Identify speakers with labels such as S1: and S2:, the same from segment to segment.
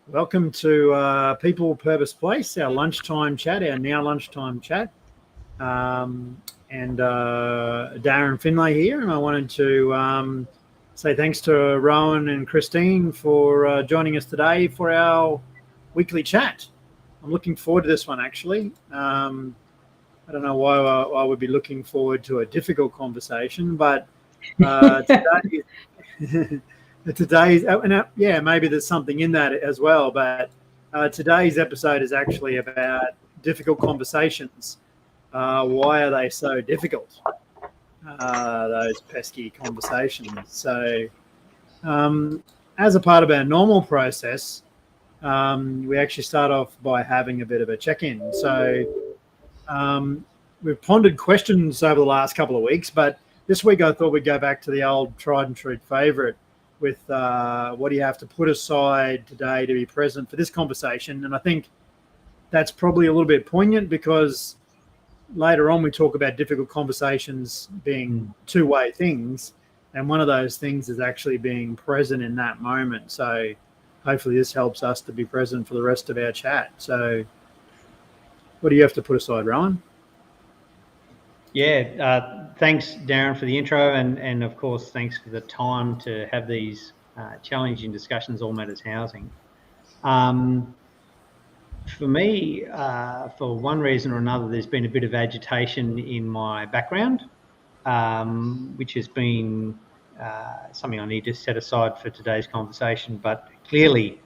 S1: Welcome to People Purpose Place, our lunchtime chat, our now lunchtime chat. And Darren Finlay here, and I wanted to say thanks to Rowan and Christine for joining us today for our weekly chat. I'm looking forward to this one, actually. I don't know why I would be looking forward to a difficult conversation, but today... maybe there's something in that as well, but today's episode is actually about difficult conversations. Why are they so difficult? Those pesky conversations. So as a part of our normal process, we actually start off by having a bit of a check-in. So we've pondered questions over the last couple of weeks, but this week I thought we'd go back to the old tried and true favourite with what do you have to put aside today to be present for this conversation. And I think that's probably a little bit poignant because later on we talk about difficult conversations being two-way things, and one of those things is actually being present in that moment. So hopefully this helps us to be present for the rest of our chat. So what do you have to put aside, Rowan?
S2: Yeah, thanks, Darren, for the intro, and of course, thanks for the time to have these challenging discussions, All Matters Housing. For me, for one reason or another, there's been a bit of agitation in my background, which has been something I need to set aside for today's conversation. But clearly,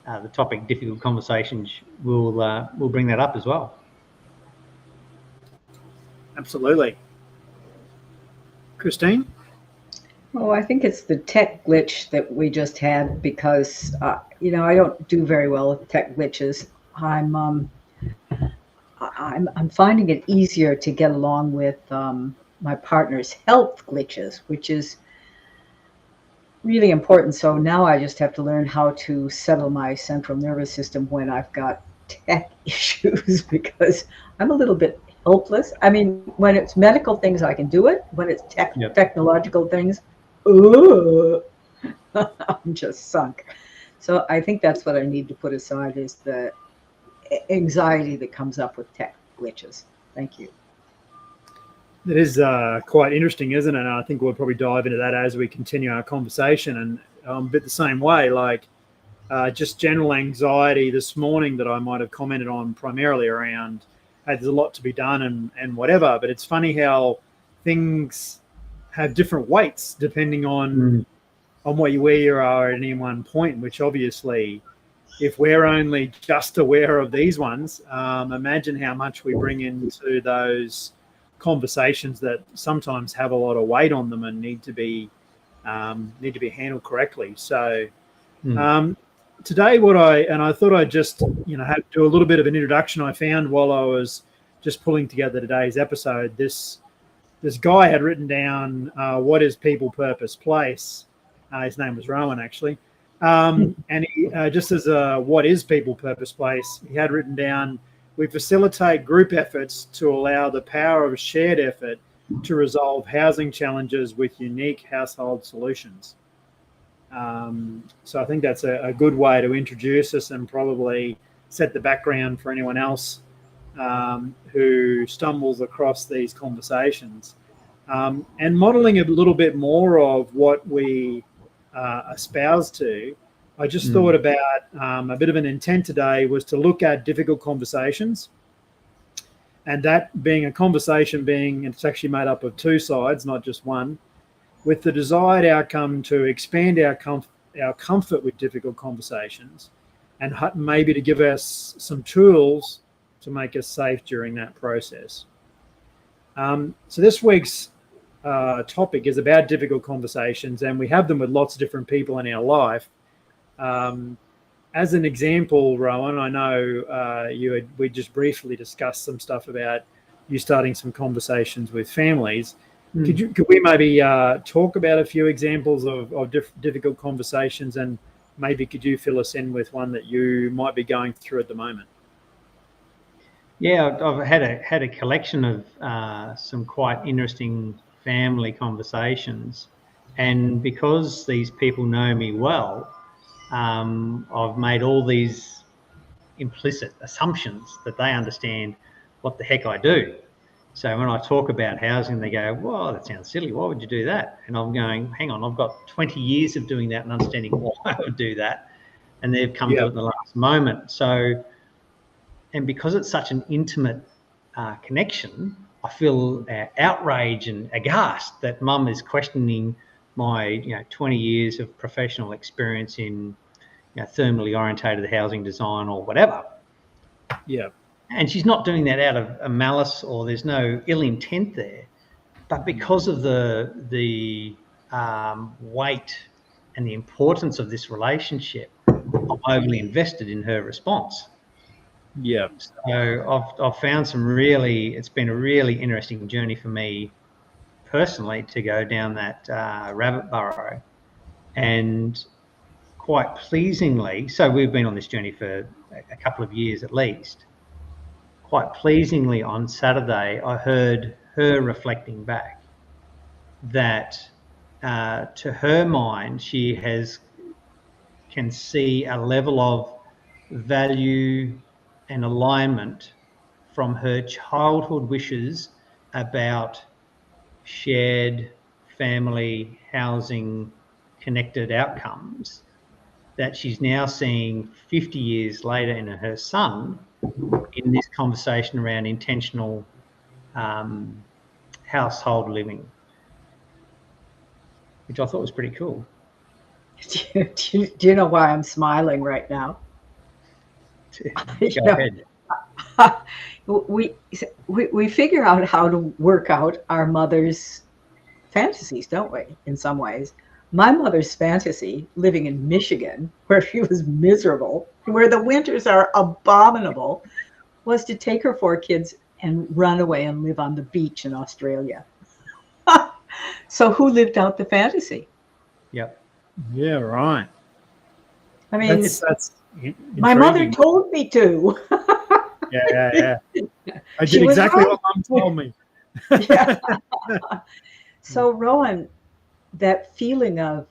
S2: the topic difficult conversations will bring that up as well.
S1: Absolutely. Christine?
S3: Oh, I think it's the tech glitch that we just had because, I don't do very well with tech glitches. I'm finding it easier to get along with my partner's health glitches, which is really important. So now I just have to learn how to settle my central nervous system when I've got tech issues because I'm a little bit helpless. I mean, when it's medical things, I can do it. When it's technological things, I'm just sunk. So I think that's what I need to put aside is the anxiety that comes up with tech glitches. Thank you.
S1: It is quite interesting, isn't it? And I think we'll probably dive into that as we continue our conversation. And a bit the same way, like just general anxiety this morning that I might have commented on primarily around, hey, there's a lot to be done and whatever. But it's funny how things have different weights depending on where you are at any one point, which obviously, if we're only just aware of these ones, imagine how much we bring into those conversations that sometimes have a lot of weight on them and need to be handled correctly. So today I thought I'd just have to do a little bit of an introduction. I found while I was just pulling together today's episode, this guy had written down what is People Purpose Place. His name was Rowan, actually. And he, just as a what is People Purpose Place, he had written down, we facilitate group efforts to allow the power of shared effort to resolve housing challenges with unique household solutions. So I think that's a good way to introduce us and probably set the background for anyone else who stumbles across these conversations. And modelling a little bit more of what we espouse to, I just thought about a bit of an intent today was to look at difficult conversations, and that being a conversation it's actually made up of two sides, not just one, with the desired outcome to expand our comfort with difficult conversations and maybe to give us some tools to make us safe during that process. So this week's topic is about difficult conversations, and we have them with lots of different people in our life. As an example, Rowan, I know we just briefly discussed some stuff about you starting some conversations with families. Could we maybe talk about a few examples of difficult conversations, and maybe could you fill us in with one that you might be going through at the moment?
S2: Yeah, I've had a collection of some quite interesting family conversations, and because these people know me well, I've made all these implicit assumptions that they understand what the heck I do. So when I talk about housing, they go, well, that sounds silly. Why would you do that? And I'm going, hang on, I've got 20 years of doing that and understanding why I would do that. And they've come to it in the last moment. So, and because it's such an intimate connection, I feel outrage and aghast that Mum is questioning my 20 years of professional experience in thermally orientated housing design or whatever.
S1: Yeah.
S2: And she's not doing that out of a malice, or there's no ill intent there, but because of the weight and the importance of this relationship, I'm overly invested in her response.
S1: Yeah.
S2: So I've found it's been a really interesting journey for me personally to go down that rabbit burrow. And quite pleasingly, so we've been on this journey for a couple of years at least. Quite pleasingly, on Saturday, I heard her reflecting back that to her mind, she can see a level of value and alignment from her childhood wishes about shared family housing connected outcomes that she's now seeing 50 years later in her son in this conversation around intentional household living, which I thought was pretty cool.
S3: Do you know why I'm smiling right now?
S2: Go ahead.
S3: We figure out how to work out our mother's fantasies, don't we, in some ways? My mother's fantasy, living in Michigan, where she was miserable, where the winters are abominable, was to take her 4 kids and run away and live on the beach in Australia. So who lived out the fantasy?
S2: Yep.
S1: Yeah, right.
S3: I mean,
S1: that's
S3: my mother told me to.
S1: Yeah. I did exactly what Mum told me.
S3: Yeah. So, Rowan, that feeling of,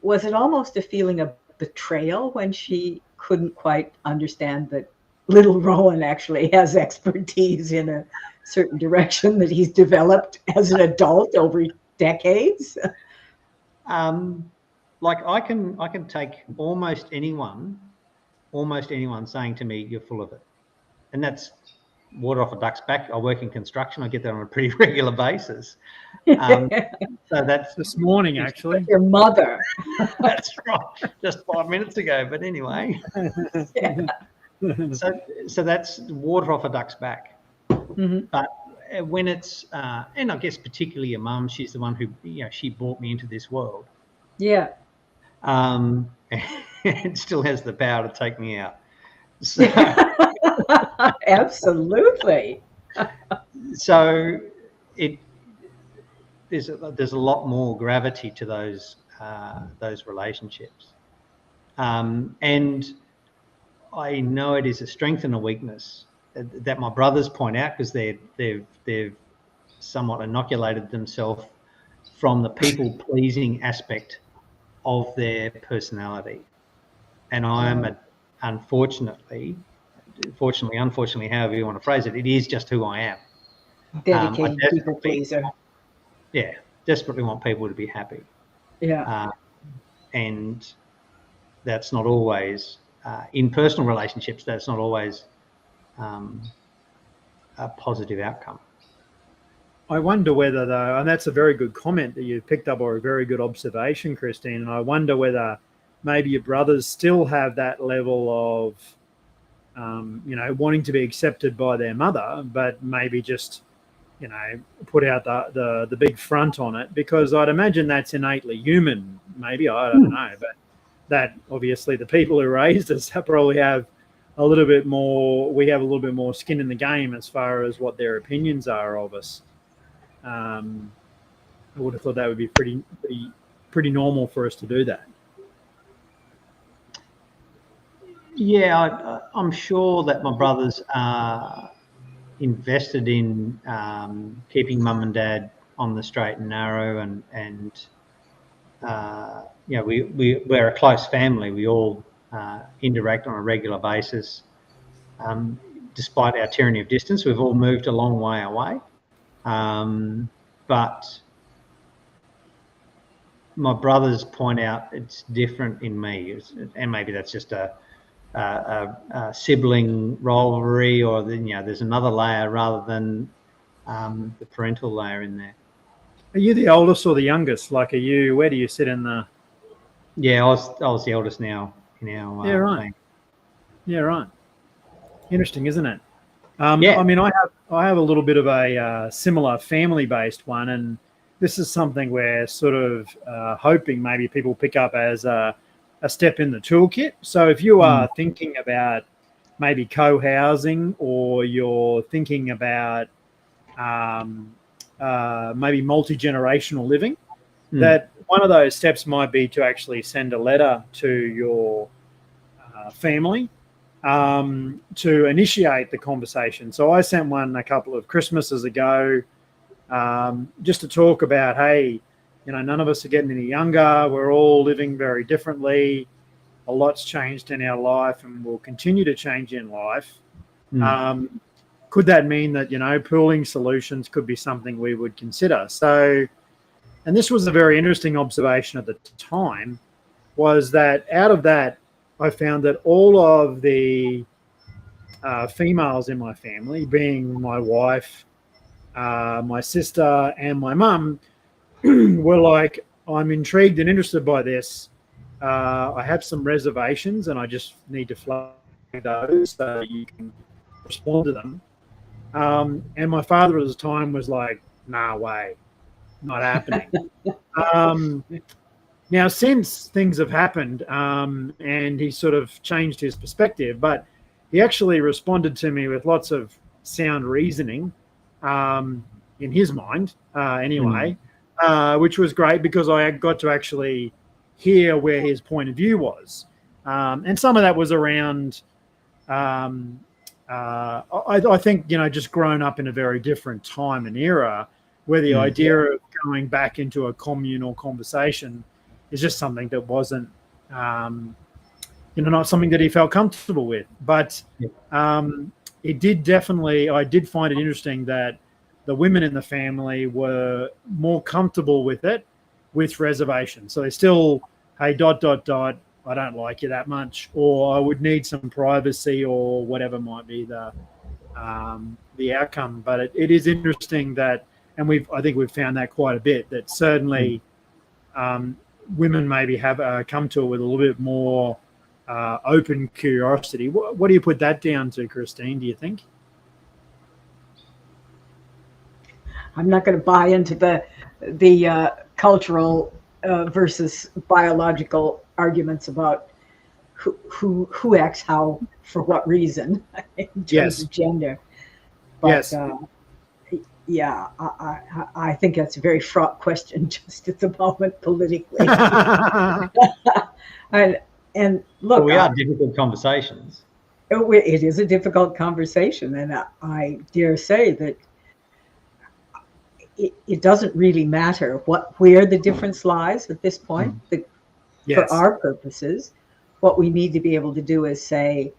S3: was it almost a feeling of betrayal when she couldn't quite understand that little Rowan actually has expertise in a certain direction that he's developed as an adult over decades?
S2: Like I can take almost anyone saying to me, "You're full of it," and that's water off a duck's back. I work in construction. I get that on a pretty regular basis. So that's
S1: this morning, actually.
S3: Your mother.
S2: That's right. Just 5 minutes ago. But anyway, so that's water off a duck's back.
S3: Mm-hmm.
S2: But when it's and I guess particularly your mum, she's the one who she brought me into this world.
S3: Yeah.
S2: And still has the power to take me out. So,
S3: absolutely.
S2: So there's a lot more gravity to those relationships, and I know it is a strength and a weakness that my brothers point out, because they've somewhat inoculated themselves from the people pleasing aspect of their personality, and I am unfortunately, however you want to phrase it, it is just who I am.
S3: Dedicated people pleaser.
S2: Yeah, desperately want people to be happy.
S3: Yeah.
S2: And that's not always, in personal relationships, that's not always a positive outcome.
S1: I wonder whether, though, and that's a very good comment that you picked up, or a very good observation, Christine, and I wonder whether maybe your brothers still have that level of, wanting to be accepted by their mother, but maybe just, put out the big front on it, because I'd imagine that's innately human. Maybe, I don't know, but that obviously the people who raised us probably have a little bit more. We have a little bit more skin in the game as far as what their opinions are of us. I would have thought that would be pretty normal for us to do that.
S2: Yeah, I'm sure that my brothers are invested in keeping mum and dad on the straight and narrow, and we're a close family. We all interact on a regular basis. Despite our tyranny of distance, we've all moved a long way away. But my brothers point out it's different in me, and maybe that's just a sibling rivalry, or there's another layer rather than the parental layer in there.
S1: Are you the oldest or the youngest? Like, where do you sit in the?
S2: Yeah, I was the eldest now in our
S1: yeah, right.
S2: family.
S1: Yeah, right. Interesting, isn't it?
S2: Yeah.
S1: I mean, I have a little bit of a similar family-based one, and this is something we're sort of hoping maybe people pick up as a step in the toolkit. So if you are thinking about maybe co-housing, or you're thinking about maybe multi-generational living, that one of those steps might be to actually send a letter to your family to initiate the conversation. So I sent one a couple of Christmases ago, just to talk about, hey, none of us are getting any younger. We're all living very differently. A lot's changed in our life and will continue to change in life. Could that mean that, pooling solutions could be something we would consider? So, and this was a very interesting observation at the time, was that out of that, I found that all of the females in my family, being my wife, my sister, and my mum, were like, I'm intrigued and interested by this. I have some reservations and I just need to flag those so you can respond to them. And my father at the time was like, nah, way, not happening. Now, since things have happened, and he sort of changed his perspective, but he actually responded to me with lots of sound reasoning in his mind, anyway, which was great because I got to actually hear where his point of view was. And some of that was around, I think, just grown up in a very different time and era where the idea of going back into a communal conversation is just something that wasn't, not something that he felt comfortable with. But it did definitely, I did find it interesting that the women in the family were more comfortable with it with reservations. So they still, hey, ... I don't like you that much, or I would need some privacy, or whatever might be the outcome. But it is interesting that, and I think we've found that quite a bit, that certainly women maybe have come to it with a little bit more open curiosity. What do you put that down to, Christine, do you think?
S3: I'm not going to buy into the cultural versus biological arguments about who acts how for what reason in terms of gender. But I think that's a very fraught question just at the moment politically. and look,
S2: well, we are difficult conversations.
S3: It is a difficult conversation, and I dare say that it doesn't really matter where the difference lies at this point. For our purposes, what we need to be able to do is say,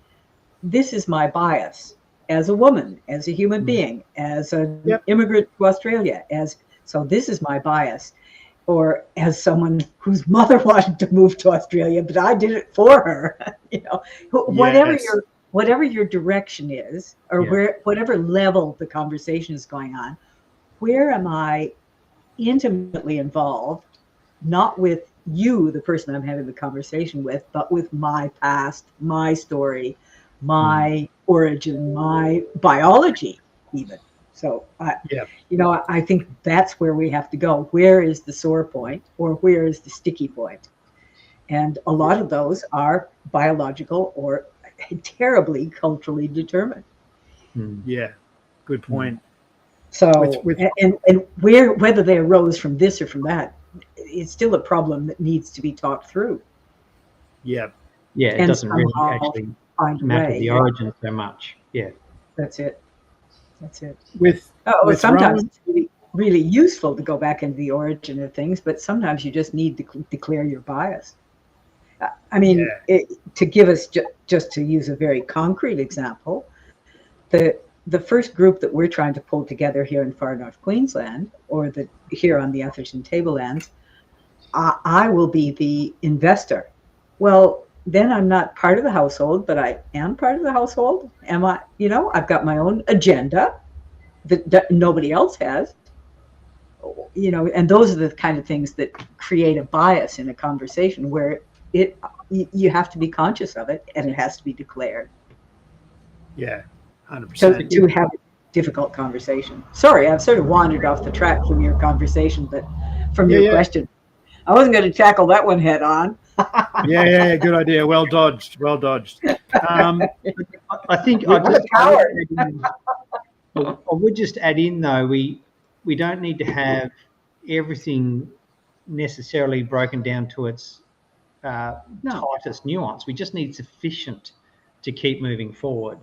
S3: this is my bias as a woman, as a human being, as an immigrant to Australia, so this is my bias. Or as someone whose mother wanted to move to Australia, but I did it for her. Whatever your direction is, or whatever level the conversation is going on, where am I intimately involved, not with you, the person I'm having the conversation with, but with my past, my story, my origin, my biology, even. So, I think that's where we have to go. Where is the sore point, or where is the sticky point? And a lot of those are biological or terribly culturally determined.
S1: Yeah, good point.
S3: So, and whether they arose from this or from that, it's still a problem that needs to be talked through.
S2: Yeah, it doesn't really actually matter the origin so much. Yeah,
S3: that's it.
S1: Sometimes
S3: really useful to go back into the origin of things, but sometimes you just need to declare your bias. I mean, to give us just to use a very concrete example, the first group that we're trying to pull together here in far north Queensland, or here on the Atherton Tablelands, I will be the investor. Well, then I'm not part of the household, but I am part of the household. Am I? I've got my own agenda that nobody else has. And those are the kind of things that create a bias in a conversation where you have to be conscious of it and it has to be declared.
S1: Yeah, 100%.
S3: To have a difficult conversation. Sorry, I've sort of wandered off the track from your conversation, but from your question, I wasn't going to tackle that one head on.
S2: Yeah,
S1: good idea. Well dodged.
S2: I think I would just add in though, we don't need to have everything necessarily broken down to its tightest nuance. We just need sufficient to keep moving forward.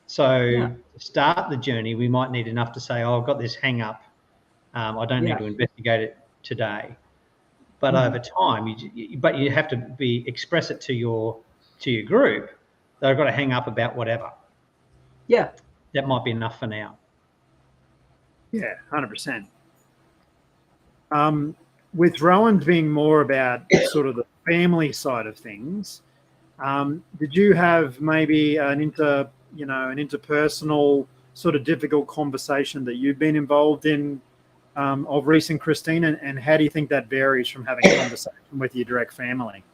S2: So to start the journey, we might need enough to say, I've got this hang up. I don't need to investigate it today. But over time, you have to express it to your group. They've got to hang up about whatever.
S3: Yeah,
S2: that might be enough for now.
S1: Yeah, 100%. With Rowan being more about sort of the family side of things, did you have maybe an interpersonal sort of difficult conversation that you've been involved in of recent, Christine, and how do you think that varies from having a conversation with your direct family?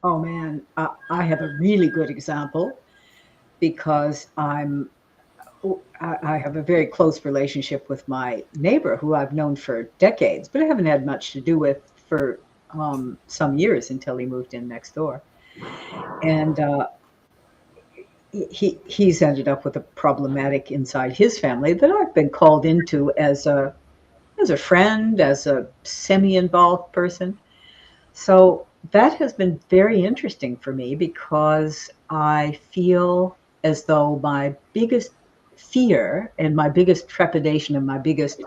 S3: Oh man, I have a really good example because I have a very close relationship with my neighbor who I've known for decades, but I haven't had much to do with for some years until he moved in next door. And he's ended up with a problematic inside his family that I've been called into as a friend, as a semi-involved person. So that has been very interesting for me because I feel as though my biggest fear and my biggest trepidation and my biggest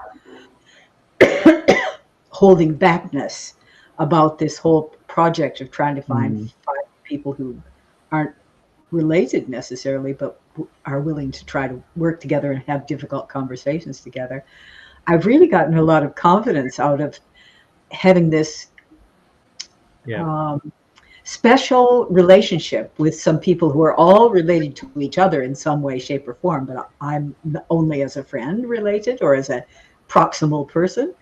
S3: holding backness about this whole project of trying to find 5 people who aren't related necessarily, but are willing to try to work together and have difficult conversations together. I've really gotten a lot of confidence out of having this special relationship with some people who are all related to each other in some way, shape, or form, but I'm only as a friend related or as a proximal person.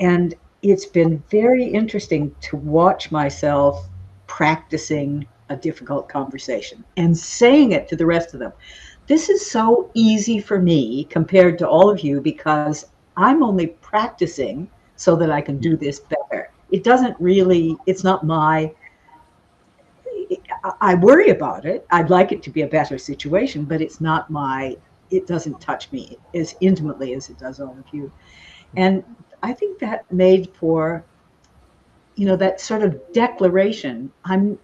S3: And it's been very interesting to watch myself practicing a difficult conversation and saying it to the rest of them. This is so easy for me compared to all of you because I'm only practicing so that I can do this better. It's not I worry about it. I'd like it to be a better situation, but it doesn't touch me as intimately as it does all of you. And I think that made for, that sort of declaration. I'm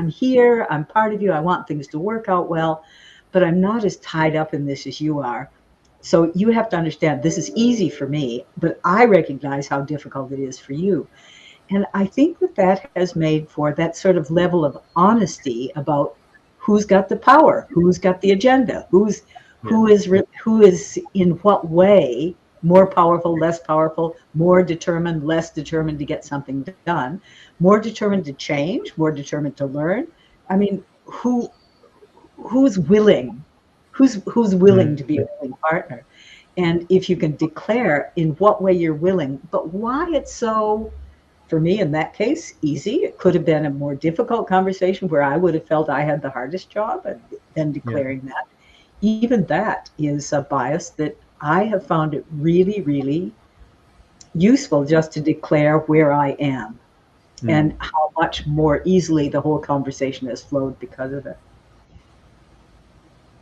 S3: here, I'm part of you, I want things to work out well, but I'm not as tied up in this as you are. So you have to understand this is easy for me, but I recognize how difficult it is for you. And I think that has made for that sort of level of honesty about who's got the power, who's got the agenda, who is in what way more powerful, less powerful, more determined, less determined to get something done, more determined to change, more determined to learn. I mean, who's willing? Who's willing to be a willing partner? And if you can declare in what way you're willing, but why it's so, for me in that case, easy. It could have been a more difficult conversation where I would have felt I had the hardest job, and then declaring that. Even that is a bias that I have found it really, really useful just to declare where I am and how much more easily the whole conversation has flowed because of it.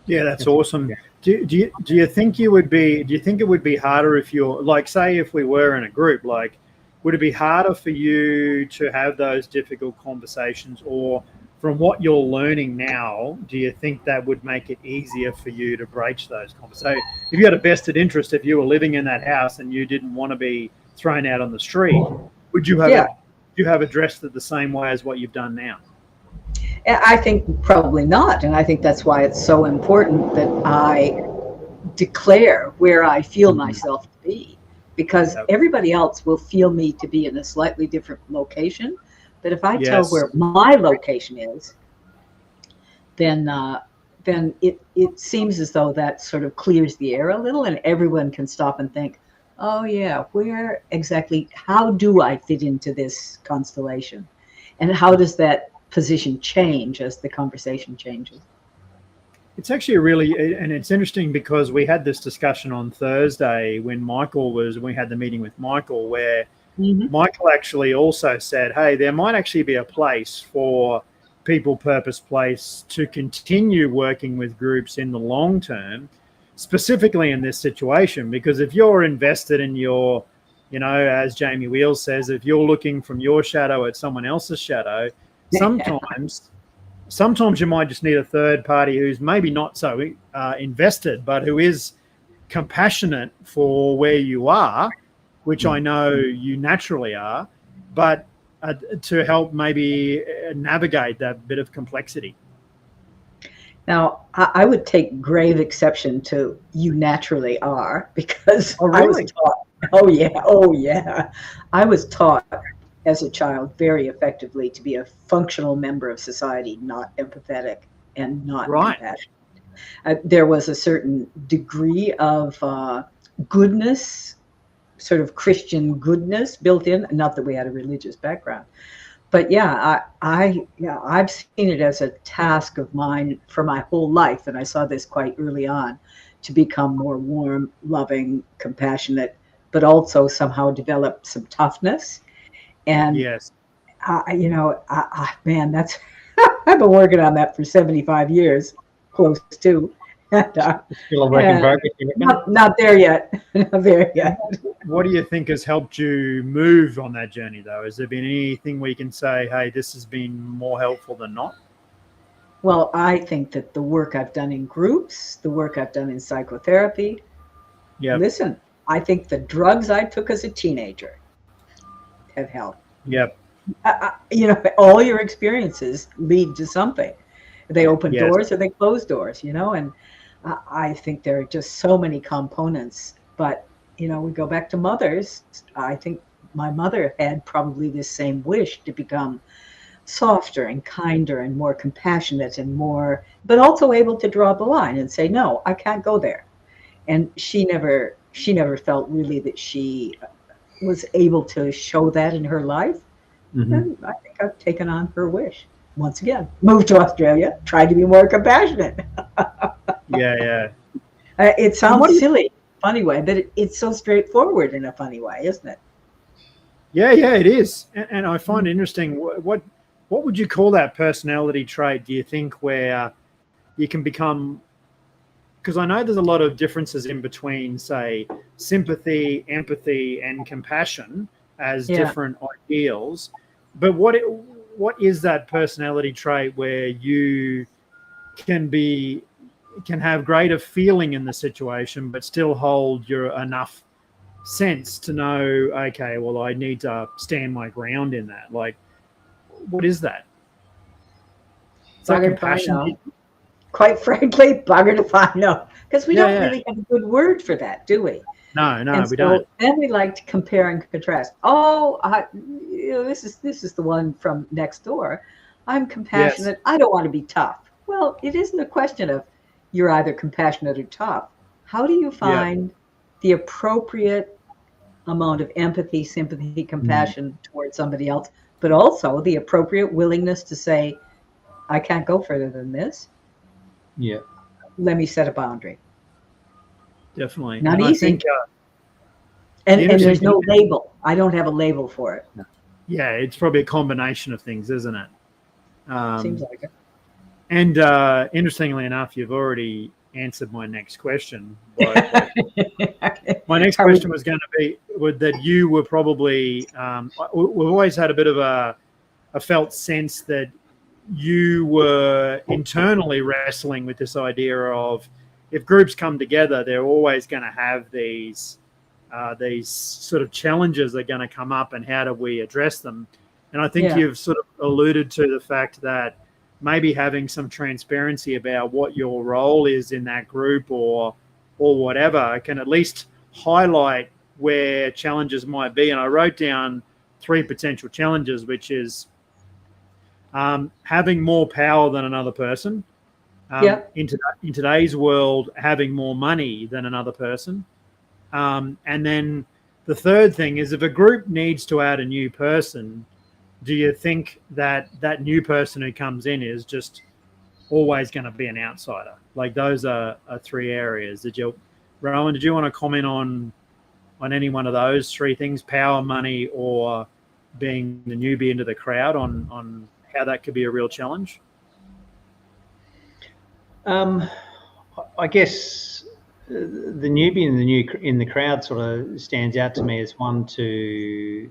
S1: Yeah, that's awesome. Do you think it would be harder if you're like, say, if we were in a group, like, would it be harder for you to have those difficult conversations, or from what you're learning now, do you think that would make it easier for you to broach those conversations? So if you had a vested interest, if you were living in that house and you didn't want to be thrown out on the street, would you have addressed it the same way as what you've done now?
S3: I think probably not. And I think that's why it's so important that I declare where I feel myself to be, because everybody else will feel me to be in a slightly different location. But if I tell where my location is, then it seems as though that sort of clears the air a little, and everyone can stop and think, oh yeah, where exactly, how do I fit into this constellation? And how does that position change as the conversation changes?
S1: It's actually and it's interesting because we had this discussion on Thursday when we had the meeting with Michael, where Michael actually also said, hey, there might actually be a place for People Purpose Place to continue working with groups in the long term, specifically in this situation, because if you're invested in your, as Jamie Wheels says, if you're looking from your shadow at someone else's shadow, sometimes you might just need a third party who's maybe not so invested, but who is compassionate for where you are, which I know you naturally are, but to help maybe navigate that bit of complexity.
S3: Now, I would take grave exception to "you naturally are," because
S1: really?
S3: I was taught. Oh yeah. I was taught as a child very effectively to be a functional member of society, not empathetic and not compassionate. There was a certain degree of goodness, sort of Christian goodness built in. Not that we had a religious background, but I've seen it as a task of mine for my whole life, and I saw this quite early on, to become more warm, loving, compassionate, but also somehow develop some toughness. And man, that's I've been working on that for 75 years, close to.
S2: Still a work in progress.
S3: Not there yet. Not there yet.
S1: What do you think has helped you move on that journey, though? Has there been anything we can say, hey, this has been more helpful than not?
S3: Well, I think that the work I've done in groups, the work I've done in psychotherapy. Listen, I think the drugs I took as a teenager have helped.
S1: Yep.
S3: All your experiences lead to something. They open doors or they close doors, and I think there are just so many components. But, we go back to mothers. I think my mother had probably this same wish to become softer and kinder and more compassionate and more, but also able to draw the line and say, no, I can't go there. And she never felt really that she was able to show that in her life. And I think I've taken on her wish. Once again, moved to Australia, tried to be more compassionate. It sounds silly, funny way, but it's so straightforward in a funny way, isn't it?
S1: Yeah, it is. And I find it interesting. What would you call that personality trait, do you think, where you can become, because I know there's a lot of differences in between, say, sympathy, empathy, and compassion as different ideals. But what is that personality trait where you can have greater feeling in the situation, but still hold your enough sense to know, okay, well, I need to stand my ground in that? Like, what is that? Is that compassion?
S3: Quite frankly, bugger if I know, because we don't really have a good word for that, do we?
S1: No, we don't.
S3: Then we like to compare and contrast. This is the one from next door. I'm compassionate. Yes. I don't want to be tough. Well, it isn't a question of you're either compassionate or tough. How do you find the appropriate amount of empathy, sympathy, compassion towards somebody else, but also the appropriate willingness to say, I can't go further than this.
S2: Yeah.
S3: Let me set a boundary.
S1: Definitely.
S3: Not easy. And there's no label. I don't have a label for it.
S1: Yeah, it's probably a combination of things, isn't it?
S3: Seems like it.
S1: And interestingly enough, you've already answered my next question. My next question was going to be that you were probably, we've always had a bit of a felt sense that you were internally wrestling with this idea of, if groups come together, they're always going to have these sort of challenges that are going to come up, and how do we address them? And I think you've sort of alluded to the fact that maybe having some transparency about what your role is in that group or whatever can at least highlight where challenges might be. And I wrote down 3 potential challenges, which is having more power than another person. In today's world, having more money than another person. And then the third thing is, if a group needs to add a new person, do you think that that new person who comes in is just always going to be an outsider? Like, those are 3 areas. Rowan, did you want to comment on any one of those 3 things, power, money, or being the newbie into the crowd, on how that could be a real challenge?
S2: I guess the newbie in the crowd sort of stands out to me as one to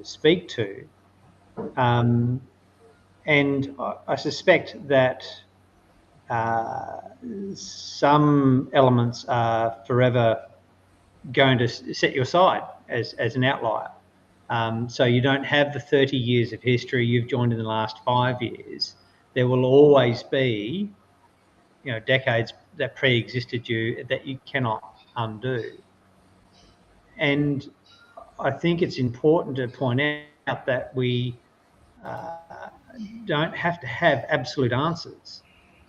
S2: speak to, and I suspect that some elements are forever going to set you aside as an outlier. So you don't have the 30 years of history you've joined in the last 5 years. There will always be, decades that pre-existed you that you cannot undo. And I think it's important to point out that we don't have to have absolute answers.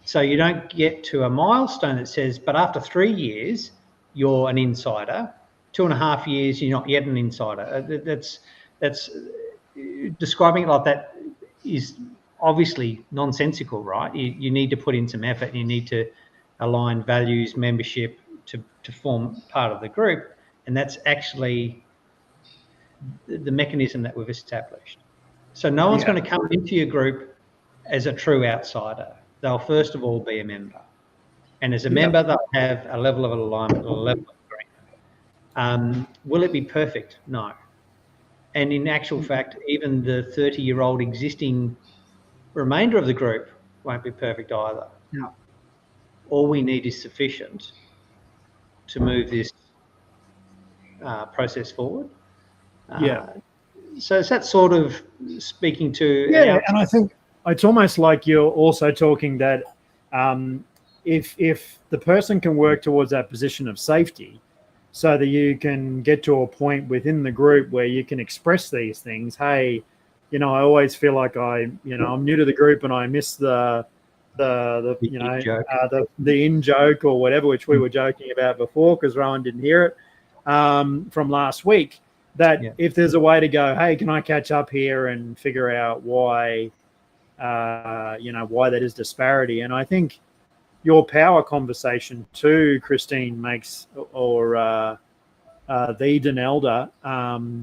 S2: So you don't get to a milestone that says, but after 3 years, you're an insider. 2.5 years, you're not yet an insider. That's describing it like that is obviously nonsensical, right? You need to put in some effort, and you need to align values, membership to form part of the group. And that's actually the mechanism that we've established. So no one's going to come into your group as a true outsider. They'll first of all be a member. And as a member, they'll have a level of alignment, a level of agreement. Will it be perfect? No. And in actual fact, even the 30-year-old existing remainder of the group won't be perfect either.
S3: No.
S2: All we need is sufficient to move this process forward. So is that sort of speaking to...
S1: and I think it's almost like you're also talking that if the person can work towards that position of safety, so that you can get to a point within the group where you can express these things. Hey, I always feel like I'm new to the group and I miss the in joke or whatever, which we were joking about before because Rowan didn't hear it from last week. That if there's a way to go, hey, can I catch up here and figure out why that is disparity? And I think your power conversation too, Christine, makes, or the Denelda,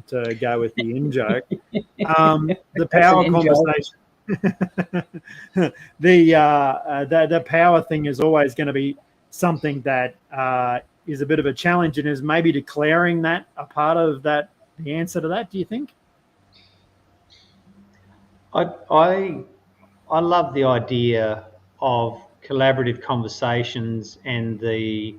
S1: to go with the in joke, the power conversation. The power thing is always going to be something that is a bit of a challenge, and is maybe declaring that a part of that, the answer to that. Do you think?
S2: I love the idea of collaborative conversations and the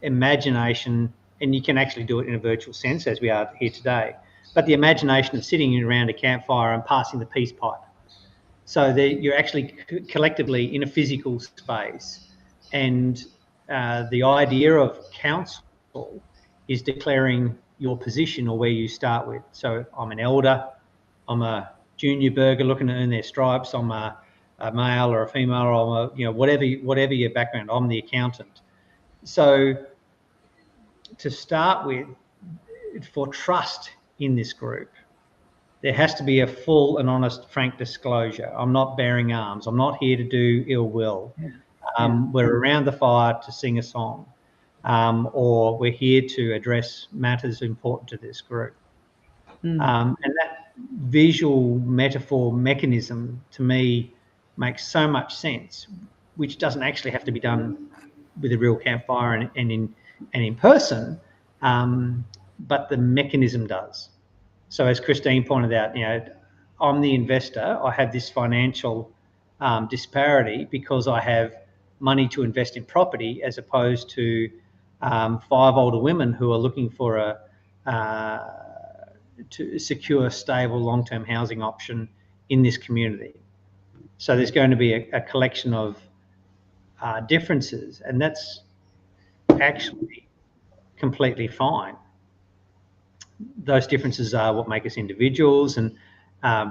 S2: imagination, and you can actually do it in a virtual sense as we are here today, but the imagination of sitting around a campfire and passing the peace pipe, so that you're actually collectively in a physical space. And the idea of council is declaring your position or where you start with. So I'm an elder, I'm a junior burger looking to earn their stripes, I'm a male or a female, or I'm a, whatever your background, I'm the accountant. So to start with, for trust in this group, there has to be a full and honest, frank disclosure. I'm not bearing arms. I'm not here to do ill will. We're around the fire to sing a song, or we're here to address matters important to this group. And that visual metaphor mechanism, to me, makes so much sense, which doesn't actually have to be done with a real campfire and in person, but the mechanism does. So as Christine pointed out, I'm the investor. I have this financial disparity because I have money to invest in property, as opposed to 5 older women who are looking for to secure stable long-term housing option in this community. So there's going to be a collection of differences, and that's actually completely fine. Those differences are what make us individuals and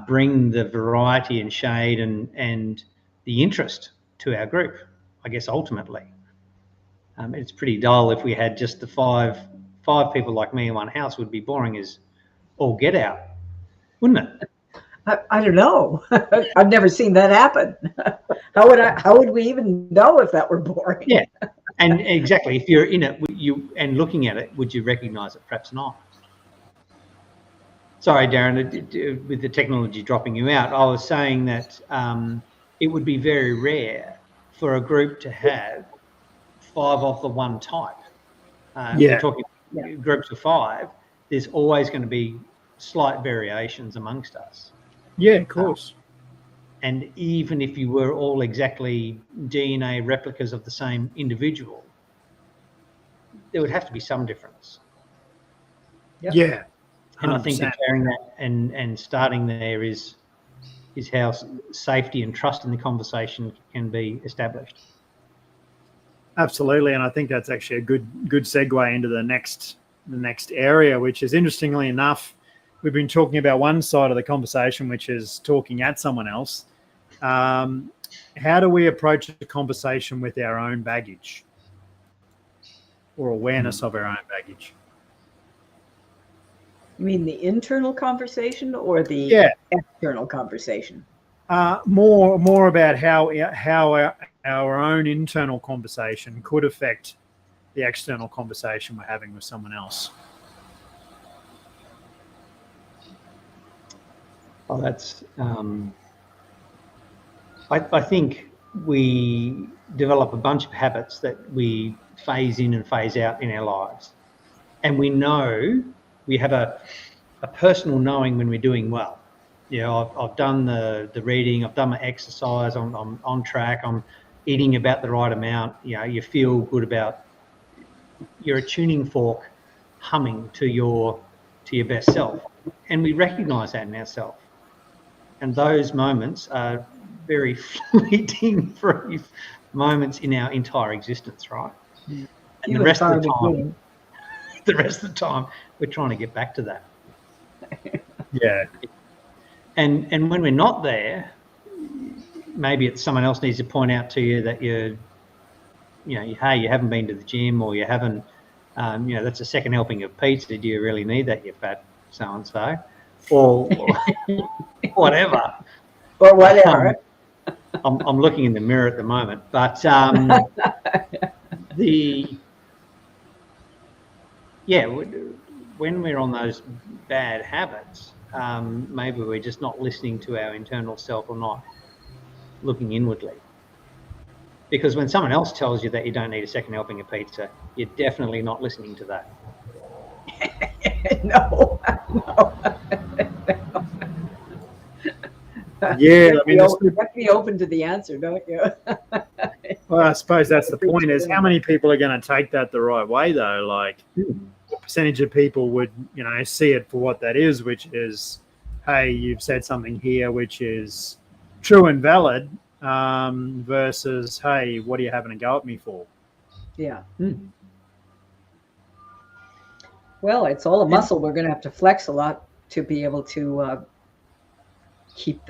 S2: bring the variety and shade and the interest to our group, I guess, ultimately. It's pretty dull if we had just the five people like me in one house. Would be boring as all get out, wouldn't it?
S3: I don't know. I've never seen that happen. How would we even know if that were boring?
S2: Yeah, and exactly. If you're in it, and looking at it, would you recognise it? Perhaps not. Sorry, Darren, with the technology dropping you out, I was saying that it would be very rare for a group to have 5 of the one type. We're talking groups of 5. There's always going to be slight variations amongst us.
S1: Yeah, of course.
S2: And even if you were all exactly DNA replicas of the same individual, there would have to be some difference.
S1: Yep. Yeah. 100%.
S2: And I think that carrying that and starting there is how safety and trust in the conversation can be established.
S1: Absolutely, and I think that's actually a good segue into the next area, which is, interestingly enough, we've been talking about one side of the conversation, which is talking at someone else. How do we approach a conversation with our own baggage or awareness of our own baggage?
S3: You mean the internal conversation or the external conversation?
S1: More about how our own internal conversation could affect the external conversation we're having with someone else.
S2: Well, that's. I think we develop a bunch of habits that we phase in and phase out in our lives, and we know we have a personal knowing when we're doing well. You know, I've done the reading, I've done my exercise, I'm on track, I'm eating about the right amount. You know, you feel good about. You're a tuning fork humming to your best self, and we recognise that in ourselves. And those moments are very fleeting, brief moments in our entire existence, right? And the rest of the time, we're trying to get back to that.
S1: Yeah. And
S2: when we're not there, maybe it's someone else needs to point out to you that hey, you haven't been to the gym, or you haven't, that's a second helping of pizza. Do you really need that, you fat so-and-so? Or whatever.
S3: Or whatever.
S2: I'm looking in the mirror at the moment, but when we're on those bad habits, maybe we're just not listening to our internal self, or not looking inwardly. Because when someone else tells you that you don't need a second helping of pizza, you're definitely not listening to that.
S3: No.
S1: Yeah,
S3: I mean, you have to be open to the answer, don't you?
S1: Well, I suppose that's the point, is how many people are going to take that the right way, though? Like, what percentage of people would, see it for what that is, which is, hey, you've said something here which is true and valid, versus, hey, what are you having a go at me for?
S3: Yeah. Well, it's all a muscle. We're going to have to flex a lot to be able to keep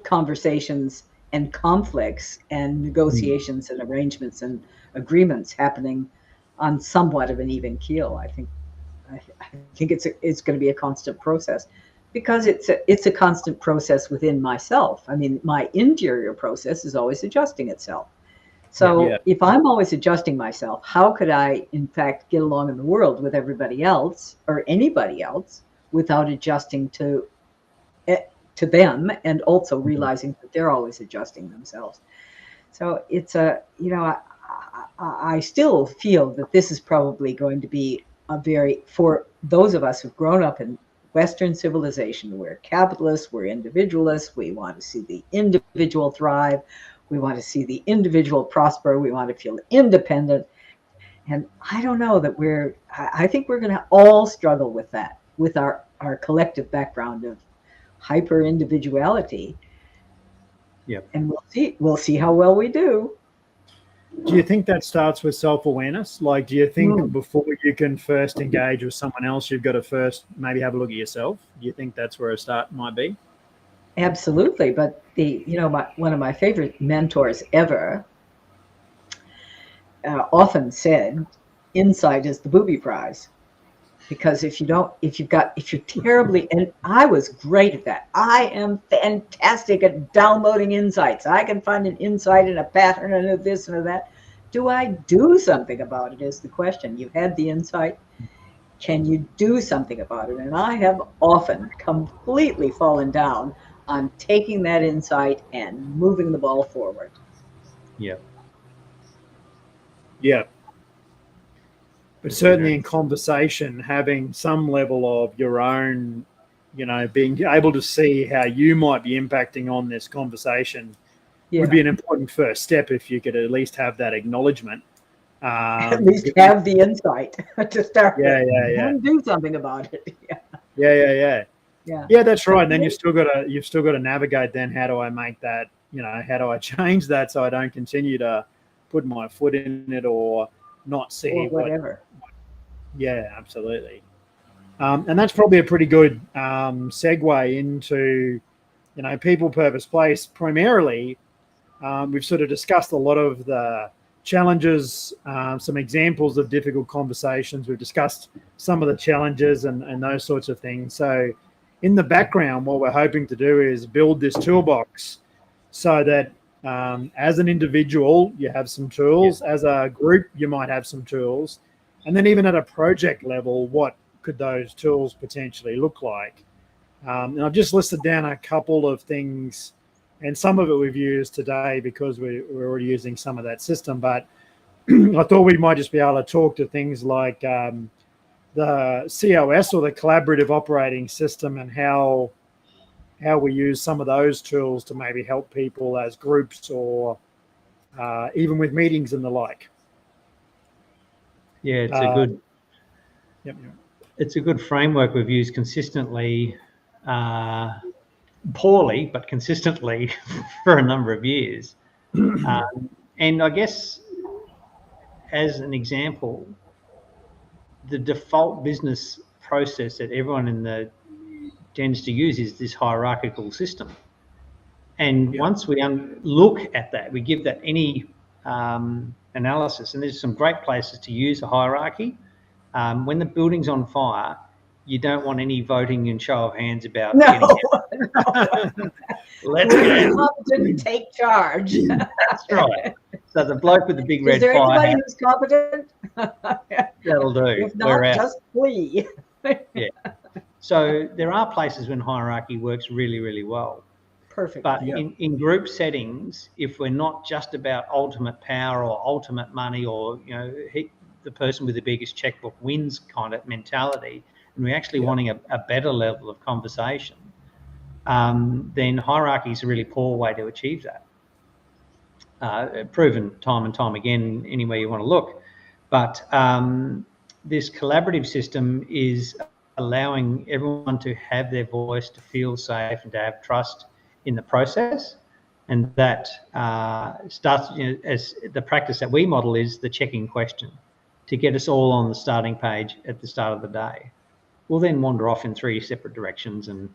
S3: conversations and conflicts and negotiations and arrangements and agreements happening on somewhat of an even keel. I think it's going to be a constant process, because it's a constant process within myself. I mean, my interior process is always adjusting itself. So if I'm always adjusting myself, how could I, in fact, get along in the world with everybody else or anybody else without adjusting to them, and also realizing that they're always adjusting themselves? So it's I still feel that this is probably going to be for those of us who've grown up in Western civilization. We're capitalists, we're individualists, we want to see the individual thrive, we want to see the individual prosper, we want to feel independent. And I don't know that I think we're going to all struggle with that, with our collective background of hyper individuality.
S2: Yep.
S3: And we'll see how well we do.
S1: Do you think that starts with self-awareness? Like, do you think before you can first engage with someone else, you've got to first maybe have a look at yourself? Do you think that's where a start might be?
S3: Absolutely. But one of my favorite mentors ever often said, insight is the booby prize. Because if you're terribly, and I was great at that. I am fantastic at downloading insights. I can find an insight and a pattern and a this and a that. Do I do something about it is the question. You had the insight. Can you do something about it? And I have often completely fallen down on taking that insight and moving the ball forward.
S2: Yeah.
S1: Yeah. But certainly in conversation, having some level of your own, being able to see how you might be impacting on this conversation would be an important first step if you could at least have that acknowledgement.
S3: At least have the insight to start with. And do something about it.
S1: Yeah, that's right. And then you've still got to navigate then, how do I make that, how do I change that so I don't continue to put my foot in it or not see
S3: or whatever.
S1: Yeah, absolutely. And that's probably a pretty good segue into, people, purpose, place. Primarily, we've sort of discussed a lot of the challenges, some examples of difficult conversations. We've discussed some of the challenges and those sorts of things. So in the background, what we're hoping to do is build this toolbox so that as an individual, you have some tools. As a group, you might have some tools. And then even at a project level, what could those tools potentially look like? And I've just listed down a couple of things, and some of it we've used today because we're already using some of that system. But I thought we might just be able to talk to things like the COS, or the Collaborative Operating System, and how we use some of those tools to maybe help people as groups or even with meetings and the like.
S2: Yeah, it's a good framework we've used consistently, poorly, but consistently for a number of years. And I guess as an example, the default business process that everyone tends to use is this hierarchical system. And once we look at that, we give that any analysis, and there's some great places to use a hierarchy. When the building's on fire, you don't want any voting and show of hands about getting it. Let's
S3: didn't take charge.
S2: That's right. So the bloke with the big red fire.
S3: Is there anybody who's competent?
S2: That'll do.
S3: If not, just flee.
S2: Yeah. So there are places when hierarchy works really, really well.
S3: Perfect.
S2: But in group settings, if we're not just about ultimate power or ultimate money or, the person with the biggest checkbook wins kind of mentality, and we're actually wanting a better level of conversation, then hierarchy is a really poor way to achieve that. Proven time and time again, anywhere you want to look. But this collaborative system is allowing everyone to have their voice, to feel safe, and to have trust in the process. And that starts, as the practice that we model is the check-in question, to get us all on the starting page at the start of the day. We'll then wander off in 3 separate directions, and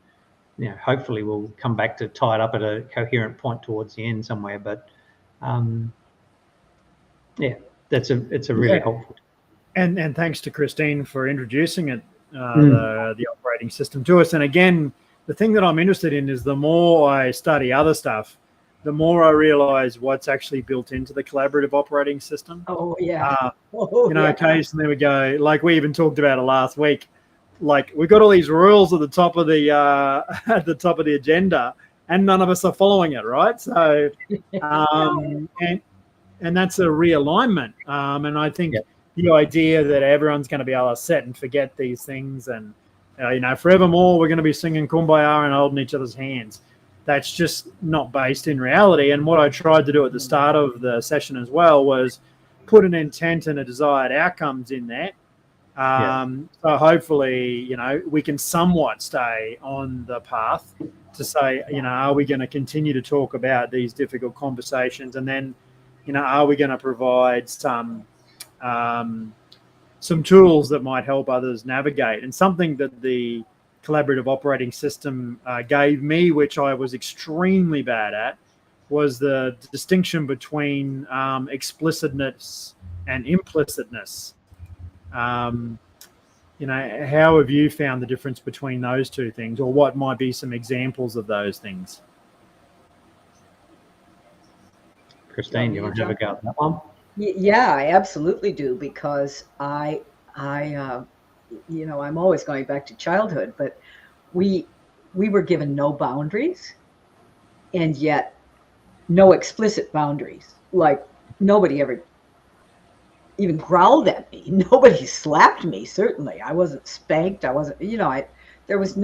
S2: hopefully we'll come back to tie it up at a coherent point towards the end somewhere. But it's a really helpful.
S1: And thanks to Christine for introducing it, the operating system to us. And again, the thing that I'm interested in is the more I study other stuff, the more I realize what's actually built into the collaborative operating system.
S3: Oh, yeah.
S1: Occasionally we go, like we even talked about it last week, like we've got all these rules at the top of the agenda, and none of us are following it, right? So, and that's a realignment. And I think the idea that everyone's going to be able to set and forget these things and forevermore we're going to be singing Kumbaya and holding each other's hands. That's just not based in reality. And what I tried to do at the start of the session as well was put an intent and a desired outcomes in there. So hopefully, we can somewhat stay on the path to say, are we going to continue to talk about these difficult conversations? And then, are we going to provide some tools that might help others navigate? And something that the collaborative operating system gave me, which I was extremely bad at, was the distinction between explicitness and implicitness. How have you found the difference between those two things, or what might be some examples of those things?
S2: Christine, do you want to have a go at that one?
S3: Yeah, I absolutely do, because I'm always going back to childhood, but we were given no boundaries, and yet no explicit boundaries. Like, nobody ever even growled at me. Nobody slapped me, certainly. I wasn't spanked. I wasn't, there was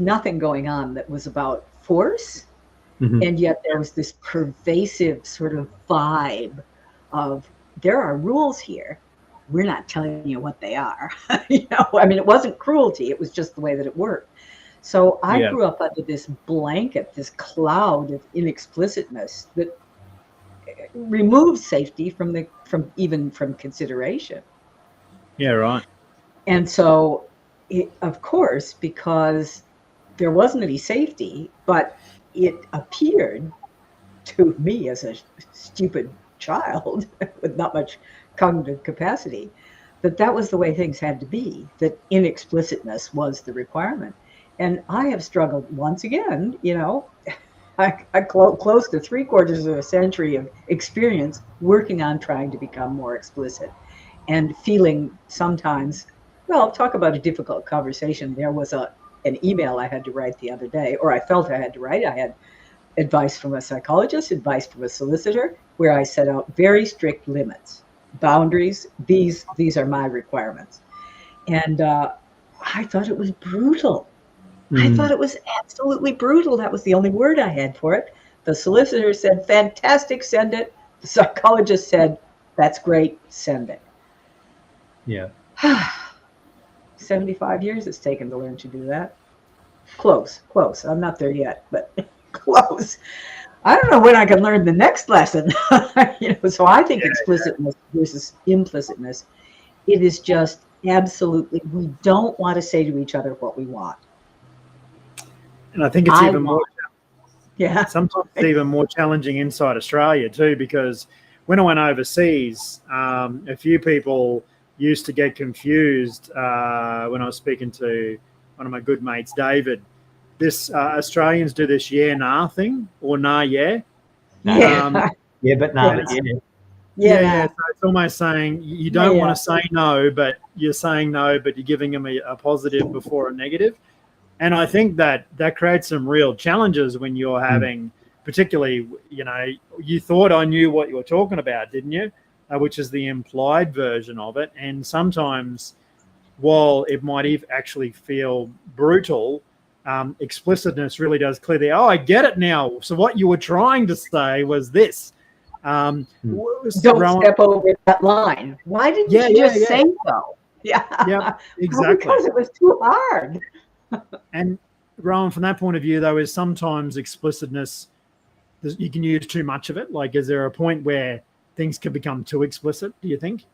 S3: nothing going on that was about force. Mm-hmm. And yet there was this pervasive sort of vibe of, there are rules here. We're not telling you what they are. It wasn't cruelty. It was just the way that it worked. So I grew up under this blanket, this cloud of inexplicitness that removes safety from consideration.
S1: Yeah, right.
S3: And so, of course, because there wasn't any safety, but it appeared to me as a stupid child with not much cognitive capacity, that was the way things had to be, that inexplicitness was the requirement. And I have struggled once again, I close to 3/4 of a century of experience working on trying to become more explicit, and feeling sometimes, talk about a difficult conversation. There was an email I had to write the other day, or I felt I had to write. I had advice from a psychologist, advice from a solicitor, where I set out very strict limits, boundaries. These are my requirements. And I thought it was brutal. I thought it was absolutely brutal. That was the only word I had for it. The solicitor said, fantastic, send it. The psychologist said, that's great, send it.
S2: Yeah.
S3: 75 years it's taken to learn to do that. Close. I'm not there yet, but close. I don't know when I can learn the next lesson. So I think explicitness versus implicitness, it is just absolutely, we don't want to say to each other what we want.
S1: And I think it's sometimes it's even more challenging inside Australia too, because when I went overseas, a few people used to get confused when I was speaking to one of my good mates, David. This Australians do this nah thing, or nah yeah.
S2: But nah
S1: yeah. So it's almost saying you don't want to say no, but you're saying no, but you're giving them a positive before a negative. And I think that creates some real challenges when you're having, particularly, you thought I knew what you were talking about, didn't you? Which is the implied version of it. And sometimes, while it might actually feel brutal, explicitness really does clear the, I get it now. So what you were trying to say was this.
S3: Don't step over that line. Why didn't you just say so?
S1: Yeah, exactly.
S3: Because it was too hard.
S1: And Rowan, from that point of view, though, is sometimes explicitness, you can use too much of it. Like, is there a point where things can become too explicit, do you think?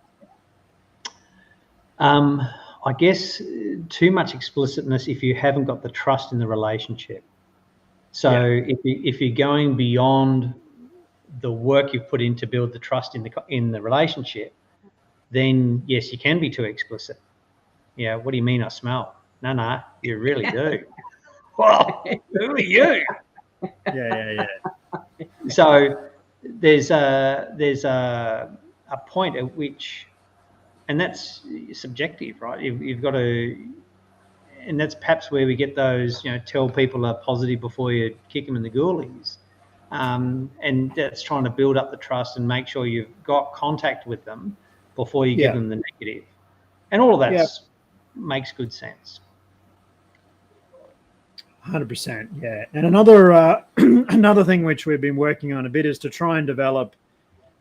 S2: I guess too much explicitness if you haven't got the trust in the relationship. So if you're going beyond the work you've put in to build the trust in the relationship, then yes, you can be too explicit. Yeah, what do you mean I smell? No, you really do. Well, who are you?
S1: Yeah.
S2: So there's a point at which, and that's subjective, right? You've got to, and that's perhaps where we get those, tell people are positive before you kick them in the ghoulies. And that's trying to build up the trust and make sure you've got contact with them before you give them the negative. And all of that's makes good sense.
S1: 100%, yeah. And another another thing which we've been working on a bit is to try and develop,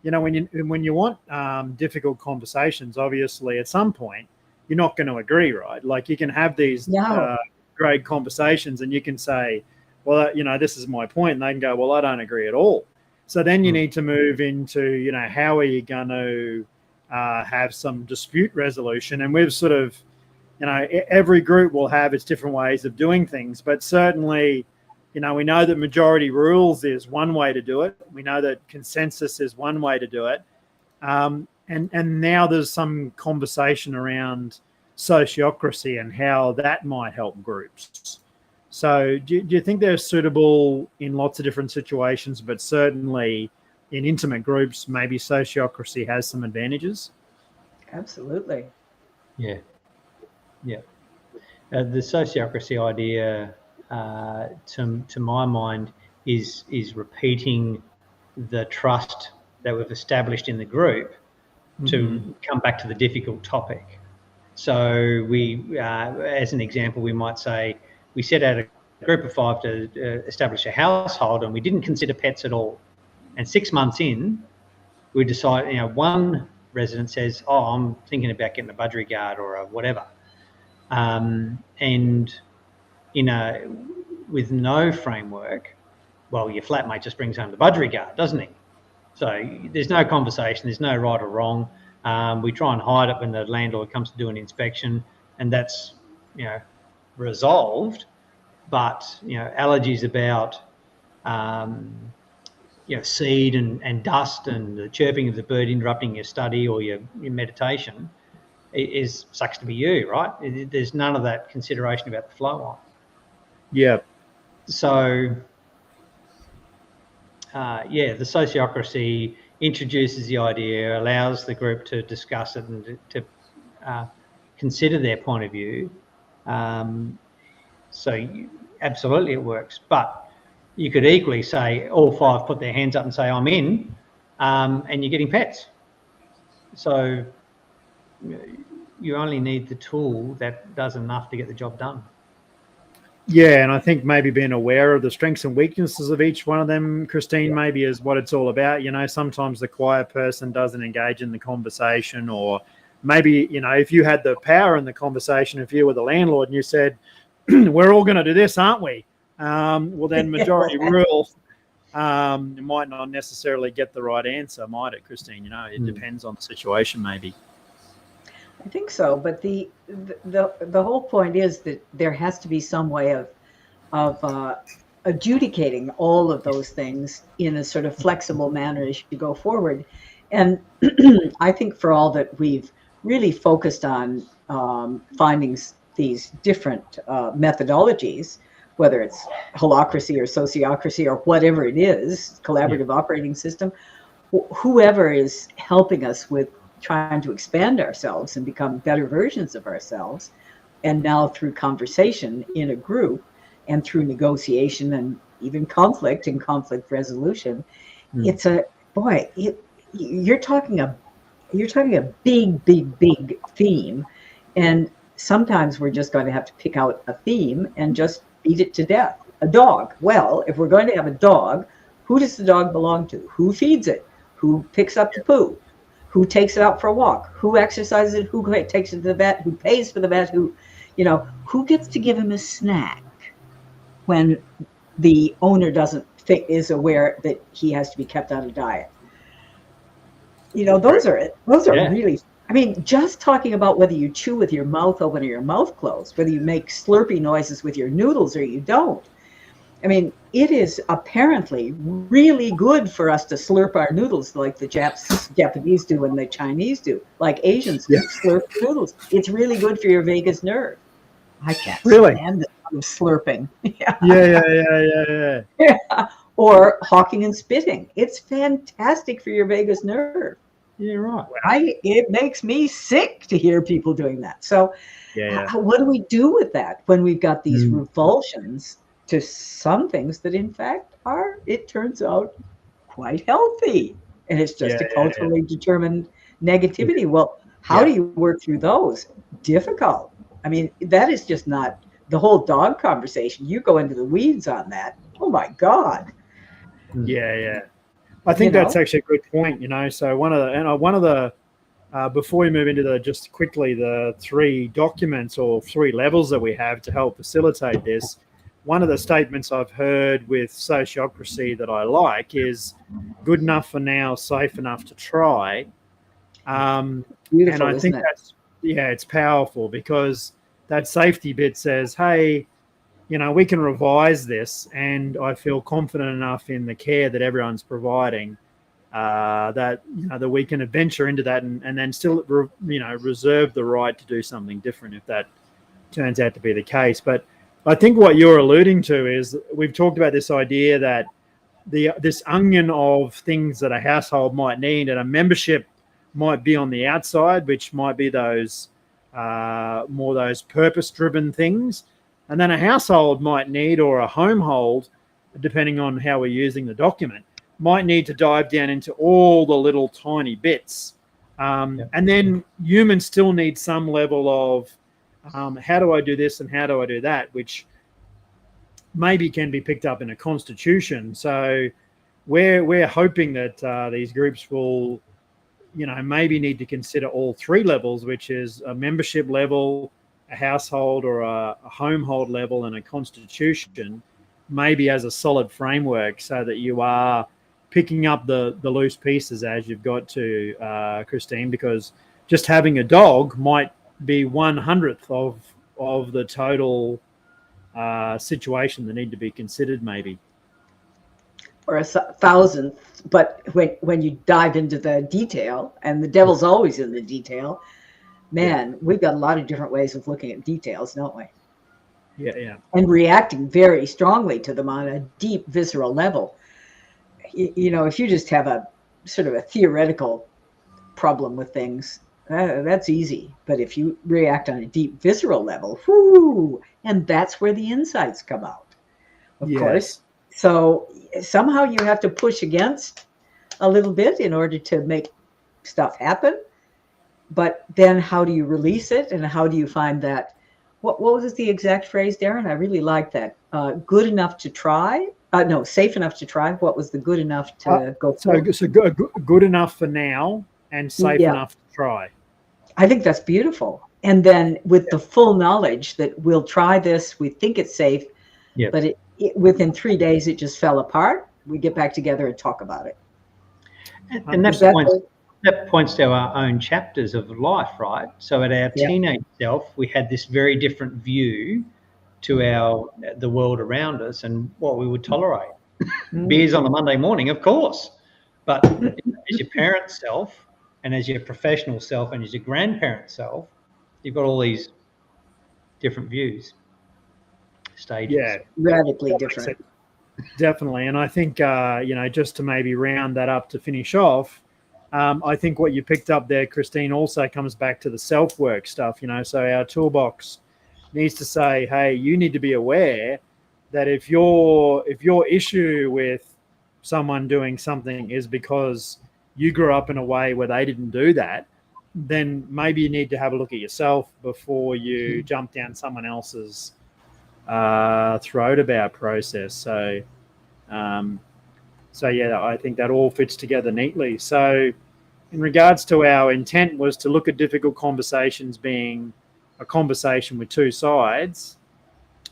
S1: when you want difficult conversations, obviously at some point you're not going to agree, right? Like you can have these great conversations and you can say, well, this is my point, and they can go, well, I don't agree at all. So then you need to move into, how are you going to have some dispute resolution? And we've sort of, every group will have its different ways of doing things, but certainly, we know that majority rules is one way to do it. We know that consensus is one way to do it. And now there's some conversation around sociocracy and how that might help groups. So do you think they're suitable in lots of different situations, but certainly in intimate groups, maybe sociocracy has some advantages?
S3: Absolutely.
S2: Yeah. The sociocracy idea, to my mind, is repeating the trust that we've established in the group to come back to the difficult topic. So we, as an example, we might say, we set out a group of 5 to establish a household, and we didn't consider pets at all. And 6 months in, we decide, one resident says, oh, I'm thinking about getting a budgerigard or a whatever. And with no framework, well, your flatmate just brings home the budgerigard, doesn't he? So there's no conversation, there's no right or wrong. We try and hide it when the landlord comes to do an inspection, and that's, resolved. But, allergies about, seed and dust and the chirping of the bird interrupting your study or your meditation is sucks to be you, right? There's none of that consideration about the flow on.
S1: Yeah.
S2: So, the sociocracy introduces the idea, allows the group to discuss it and to consider their point of view. Absolutely it works. But you could equally say all 5 put their hands up and say, I'm in, and you're getting pets. So you only need the tool that does enough to get the job done.
S1: Yeah, and I think maybe being aware of the strengths and weaknesses of each one of them, Christine, maybe is what it's all about. Sometimes the quiet person doesn't engage in the conversation, or maybe, if you had the power in the conversation, if you were the landlord and you said, we're all going to do this, aren't we? Well, then majority rule might not necessarily get the right answer, might it, Christine? It depends on the situation, maybe.
S3: I think so, but the whole point is that there has to be some way of adjudicating all of those things in a sort of flexible manner as you go forward. And I think for all that we've really focused on finding these different methodologies, whether it's holacracy or sociocracy or whatever it is, collaborative operating system, whoever is helping us with trying to expand ourselves and become better versions of ourselves, and now through conversation in a group and through negotiation and even conflict and conflict resolution, it's you're talking a big theme, and sometimes we're just going to have to pick out a theme and just beat it to death. A dog. Well, if we're going to have a dog, who does the dog belong to? Who feeds it? Who picks up the poo? Who takes it out for a walk? Who exercises it? Who takes it to the vet? Who pays for the vet? Who gets to give him a snack when the owner is aware that he has to be kept on a diet? Those are really, just talking about whether you chew with your mouth open or your mouth closed, whether you make slurpy noises with your noodles or you don't. It is apparently really good for us to slurp our noodles like the Japanese do and the Chinese do, like Asians do, slurp noodles. It's really good for your vagus nerve. I can't stand it. I'm slurping. Yeah. Or hawking and spitting. It's fantastic for your vagus nerve.
S2: You're right.
S3: It makes me sick to hear people doing that. So what do we do with that when we've got these revulsions to some things that in fact are, it turns out, quite healthy, and it's just a culturally determined negativity? Well, how do you work through those? Difficult. I mean, that is just not the whole dog conversation. You go into the weeds on that. Oh my God.
S1: Yeah. I think
S3: You know?
S1: that's actually a good point. So one of the before we move into just quickly the 3 documents or 3 levels that we have to help facilitate this. One of the statements I've heard with sociocracy that I like is good enough for now, safe enough to try. And
S3: Beautiful,
S1: I think
S3: isn't it?
S1: it's powerful because that safety bit says, hey, we can revise this, and I feel confident enough in the care that everyone's providing that we can venture into that and then still reserve the right to do something different if that turns out to be the case. But I think what you're alluding to is we've talked about this idea that this onion of things that a household might need, and a membership might be on the outside, which might be those more those purpose-driven things, and then a household might need, or a homehold, depending on how we're using the document, might need to dive down into all the little tiny bits. And then humans still need some level of how do I do this and how do I do that, which maybe can be picked up in a constitution. So we're hoping that these groups will, maybe need to consider all 3 levels, which is a membership level, a household or a homehold level, and a constitution, maybe as a solid framework, so that you are picking up the loose pieces as you've got to, Christine, because just having a dog might be 1/100th of the total situation that need to be considered, maybe.
S3: Or 1,000th. But when you dive into the detail, and the devil's always in the detail, man, we've got a lot of different ways of looking at details, don't we?
S1: Yeah.
S3: And reacting very strongly to them on a deep visceral level. If you just have a sort of a theoretical problem with things, that's easy. But if you react on a deep visceral level, and that's where the insights come out, of course. So somehow you have to push against a little bit in order to make stuff happen. But then how do you release it, and how do you find that? What was the exact phrase, Darren? I really like that. Good enough to try. No, safe enough to try. What was the good enough to go forward?
S1: So good enough for now and safe enough to try.
S3: I think that's beautiful. And then with the full knowledge that we'll try this, we think it's safe, but within 3 days it just fell apart. We get back together and talk about it.
S2: And that points to our own chapters of life, right? So at our teenage self, we had this very different view to the world around us and what we would tolerate. Beers on a Monday morning, of course. But as your parent self, and as your professional self, and as your grandparent self, you've got all these different views, stages.
S3: Yeah, radically different.
S1: Definitely. And I think, just to maybe round that up to finish off, I think what you picked up there, Christine, also comes back to the self-work stuff, so our toolbox needs to say, hey, you need to be aware that if your issue with someone doing something is because you grew up in a way where they didn't do that, then maybe you need to have a look at yourself before you jump down someone else's throat about process. So I think that all fits together neatly. So in regards to our intent was to look at difficult conversations being a conversation with 2 sides,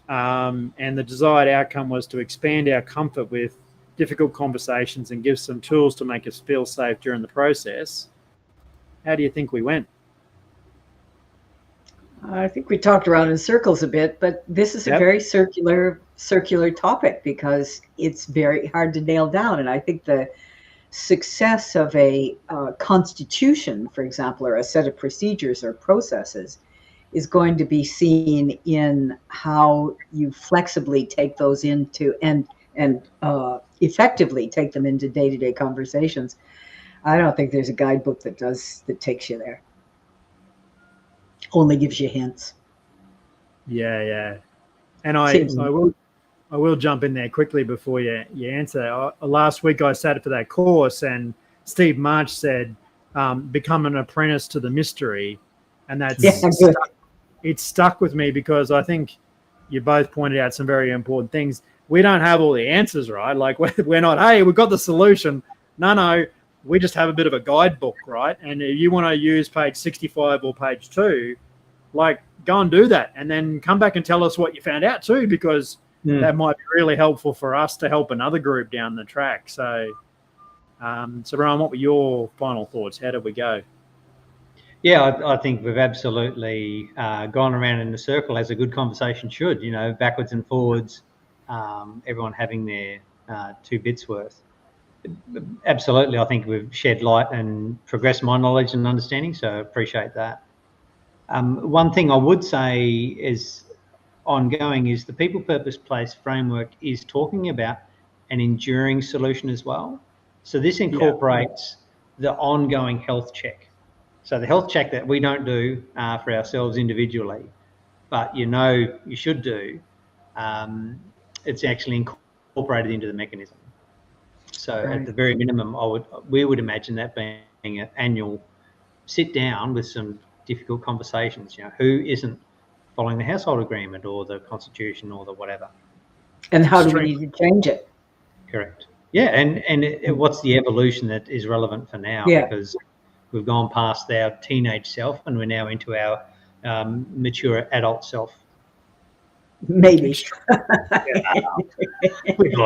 S1: and the desired outcome was to expand our comfort with difficult conversations and give some tools to make us feel safe during the process. How do you think we went?
S3: I think we talked around in circles a bit, but this is a very circular topic because it's very hard to nail down. And I think the success of a constitution, for example, or a set of procedures or processes is going to be seen in how you flexibly take those into and effectively take them into day-to-day conversations. I don't think there's a guidebook that takes you there. Only gives you hints.
S1: Yeah. And I will jump in there quickly before you answer. Last week I sat for that course, and Steve March said, become an apprentice to the mystery. And that's it's stuck with me because I think you both pointed out some very important things. We don't have all the answers, right? Like we're not, hey, we've got the solution. No, we just have a bit of a guidebook, right? And if you want to use page 65 or page 2, like go and do that, and then come back and tell us what you found out too, because that might be really helpful for us to help another group down the track. So, so Rowan, what were your final thoughts? How did we go?
S2: Yeah, I think we've absolutely gone around in a circle, as a good conversation should, you know, backwards and forwards, everyone having their 2 bits worth. Absolutely, I think we've shed light and progressed my knowledge and understanding, so I appreciate that. One thing I would say is ongoing is the People Purpose Place framework is talking about an enduring solution as well. So this incorporates the ongoing health check. So the health check that we don't do for ourselves individually, but you know you should do, it's actually incorporated into the mechanism. So at the very minimum, we would imagine that being an annual sit down with some difficult conversations. You know, who isn't following the household agreement or the constitution or the whatever,
S3: and how do we need to change it?
S2: Correct. Yeah, and what's the evolution that is relevant for now? Because we've gone past our teenage self and we're now into our mature adult self.
S3: Maybe.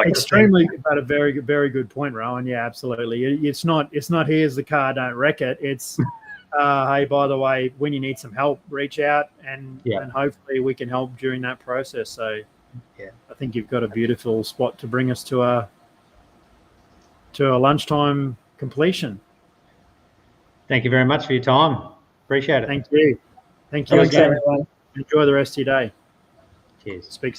S1: Extremely, but a very good point, Rowan. Yeah, absolutely. It's not here's the car, don't wreck it. It's hey, by the way, when you need some help, reach out, and hopefully we can help during that process. So I think you've got a beautiful spot to bring us to a lunchtime completion.
S2: Thank you very much for your time. Appreciate it.
S1: Thank you. Thank you again. Everyone. Enjoy the rest of your day.
S2: Cheers.
S1: Speak